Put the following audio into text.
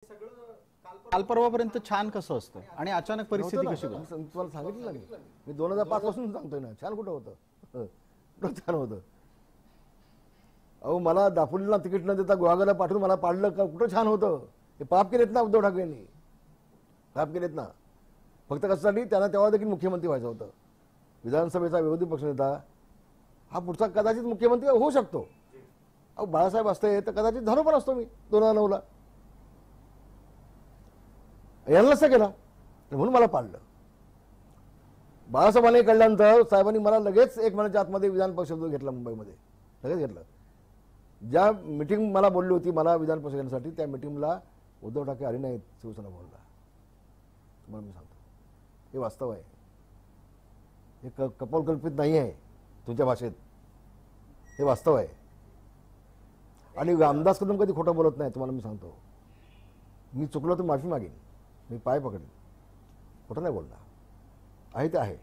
काल परवापर्यंत छान कसं असतं आणि अचानक परिस्थिती कशी बदलली? तुम्हाला सांगितलं ना मी 2005 पासून सांगतोय ना, छान कुठं होतं? कुठं छान होतं? अहो मला दापोलीला तिकीट न देता गुहागरला पाठवून मला पाडलं का? कुठं छान होतं? हे पाप केलेत ना उद्धव ठाकरेंनी, पाप केलेत ना. फक्त कशासाठी? त्यांना तेव्हा देखील मुख्यमंत्री व्हायचं होतं. विधानसभेचा विरोधी पक्षनेता हा पुढचा कदाचित मुख्यमंत्री होऊ शकतो. अहो बाळासाहेब असते तर कदाचित झालो पण असतो मी 2009ला. यांना नसतं केलं म्हणून मला पाडलं. बाळासाहेबांनी कळल्यानंतर साहेबांनी मला लगेच एक महिन्याच्या आतमध्ये विधान परिषद घेतला, मुंबईमध्ये लगेच घेतलं. ज्या मीटिंग मला बोलली होती मला विधान परिषद घेण्यासाठी, त्या मीटिंगला उद्धव ठाकरे आले नाहीत. शिवसेना बोलला. तुम्हाला मी सांगतो हे वास्तव आहे. हे कपोलकल्पित नाही आहे तुमच्या भाषेत, हे वास्तव आहे. आणि रामदास कदम कधी खोटं बोलत नाही. तुम्हाला मी सांगतो, मी चुकलो तर माफी मागेन, मी पाय पकडेन, खोटं नाही बोलणार. आहे ते आहे.